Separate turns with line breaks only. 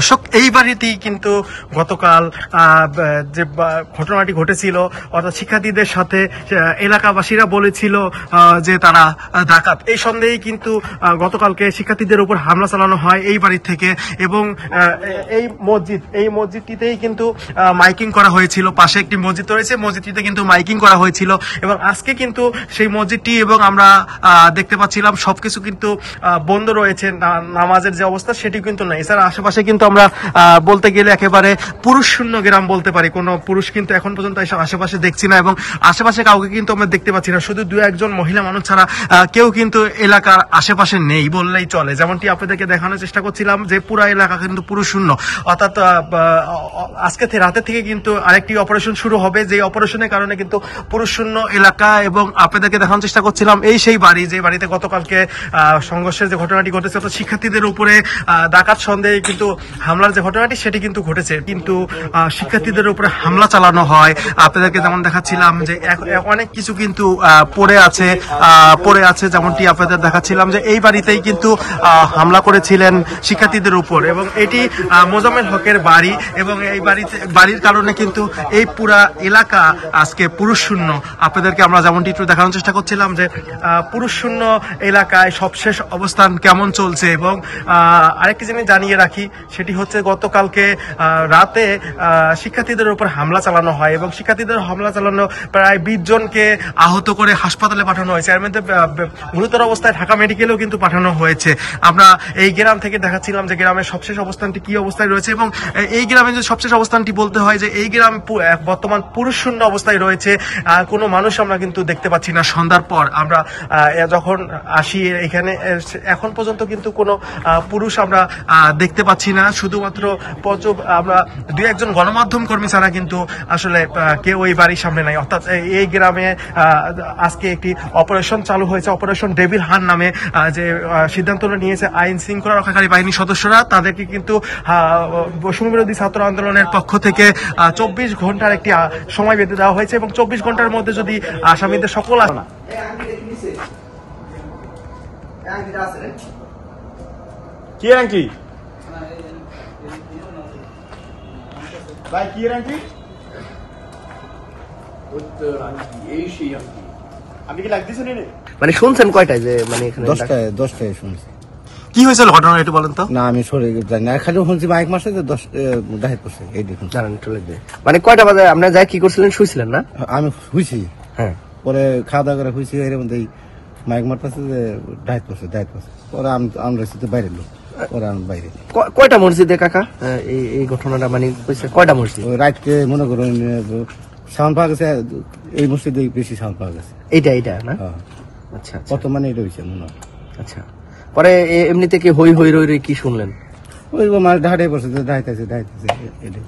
দর্শক, এই বাড়িতেই কিন্তু গতকাল যে ঘটনাটি ঘটেছিল, অর্থাৎ শিক্ষার্থীদের সাথে এলাকাবাসীরা বলেছিল যে তারা ডাকাত। এই সন্দেহেই কিন্তু গতকালকে শিক্ষার্থীদের উপর হামলা চালানো হয় এই বাড়ি থেকে। এবং এই মসজিদটিতেই কিন্তু মাইকিং করা হয়েছিল। পাশে একটি মসজিদ রয়েছে, মসজিদটিতে কিন্তু মাইকিং করা হয়েছিল। এবং আজকে কিন্তু সেই মসজিদটি এবং আমরা দেখতে পাচ্ছিলাম সবকিছু কিন্তু বন্ধ রয়েছে। নামাজের যে অবস্থা সেটি কিন্তু নাই। এছাড়া আশেপাশে কিন্তু আমরা বলতে গেলে একেবারে পুরুষ শূন্য গ্রাম বলতে পারি। কোনো পুরুষ কিন্তু এখন পর্যন্ত আশেপাশে দেখছি না, এবং আশেপাশে কাউকে কিন্তু আমরা দেখতে পাচ্ছি না। শুধু দু একজন মহিলা মানুষ ছাড়া কেউ কিন্তু এলাকার আশেপাশে নেই বললেই চলে। যেমনটি আপনাদেরকে দেখানোর চেষ্টা করছিলাম যে পুরা এলাকা কিন্তু পুরুষ শূন্য। অর্থাৎ আজকে রাতে থেকে কিন্তু আরেকটি অপারেশন শুরু হবে, যে অপারেশনের কারণে কিন্তু পুরুষ শূন্য এলাকা। এবং আপনাদেরকে দেখানোর চেষ্টা করছিলাম এই সেই বাড়ি, যে বাড়িতে গতকালকে সংঘর্ষের যে ঘটনাটি ঘটেছে, অর্থাৎ শিক্ষার্থীদের উপরে ডাকাত সন্দেহে কিন্তু হামলার যে ঘটনাটি সেটি কিন্তু ঘটেছে। কিন্তু শিক্ষার্থীদের উপরে হামলা চালানো হয়। আপনাদেরকে যেমন দেখাচ্ছিলাম যে অনেক কিছু কিন্তু পড়ে আছে, যেমনটি আপনাদের দেখাচ্ছিলাম যে এই বাড়িতেই কিন্তু হামলা করেছিলেন শিক্ষার্থীদের উপর। এবং এটি মোজাম্মেল হকের বাড়ি, এবং এই বাড়ির কারণে কিন্তু এই পুরা এলাকা আজকে পুরুষ শূন্য। আপনাদেরকে আমরা যেমনটি একটু দেখানোর চেষ্টা করছিলাম যে পুরুষ শূন্য এলাকায় সবশেষ অবস্থান কেমন চলছে। এবং আরেকটি জিনিস জানিয়ে রাখি, সেটি হচ্ছে গতকালকে রাতে শিক্ষার্থীদের উপর হামলা চালানো হয়, এবং শিক্ষার্থীদের হামলা চালানো প্রায় 20 জনকে আহত করে হাসপাতালে পাঠানো হয়েছে। এর মধ্যে গুরুতর অবস্থায় ঢাকা মেডিকেলেও কিন্তু পাঠানো হয়েছে। আমরা এই গ্রাম থেকে দেখাচ্ছিলাম যে গ্রামের সবশেষ অবস্থানটি কি অবস্থায় রয়েছে। এবং এই গ্রামের যে সবশেষ অবস্থানটি বলতে হয় যে এই গ্রাম বর্তমান পুরুষ শূন্য অবস্থায় রয়েছে। কোনো মানুষ আমরা কিন্তু দেখতে পাচ্ছি না। সন্ধ্যার পর আমরা যখন আসি এখানে, এখন পর্যন্ত কিন্তু কোনো পুরুষ আমরা দেখতে পাচ্ছি না। শুধুমাত্র আমরা দুই একজন গণমাধ্যম কর্মী ছাড়া কিন্তু আসলে কেউ এই বাড়ির সামনে নাই। অর্থাৎ এই গ্রামে আজকে একটি অপারেশন চালু হয়েছে, অপারেশন ডেভিল হান নামে, যে সিদ্ধান্ত নিয়েছে আইন শৃঙ্খলা রক্ষাকারী বাহিনীর সদস্যরা। তাদেরকে কিন্তু বৈষম্য বিরোধী ছাত্র আন্দোলনের পক্ষ থেকে 24 ঘন্টার একটি সময় বেঁধে দেওয়া হয়েছে, এবং 24 ঘন্টার মধ্যে যদি আসামিদের সকল
কি আংটি ভাই, কি আংটি? এই সেই আংটি আপনি কি লাগ দিছেন?
মানে শুনছেন কয়টায় যে মানে এখানে
10টায় শুনছি।
কি হয়েছিল ঘটনা একটু বলেন তো।
না, আমি সরে যাই না, খালি শুনছি মাইক মাসে যে 10 ডাইট করছে। এই দেখুন
জানেন চলে যায়। মানে কয়টা বাজে আপনি যাই কি করছিলেন? শুইছিলেন না?
আমি শুইছি,
হ্যাঁ।
পরে খাওয়া দাওয়া করে শুইছি। এর মধ্যে মাইক মারতেছে যে ডাইট করছে। পরে আমরা বাইরে লোক, পরে আমি বাইরে।
কয়টা মসজিদে কাকা এই ঘটনাটা মানে কয়টা মসজিদ?
ওই রাতকে মনে করুন সাউন্ড পাওয়া গেছে, এই মসজিদে বেশি সাউন্ড পাওয়া গেছে।
এইটা না? আচ্ছা,
কত মানে এটা হয়েছে মনে হয়।
আচ্ছা, পরে এমনিতে কি হই কি শুনলেন?
ওই মানে ঢাকায় পড়ছে, ঢাইতেছে এটাই।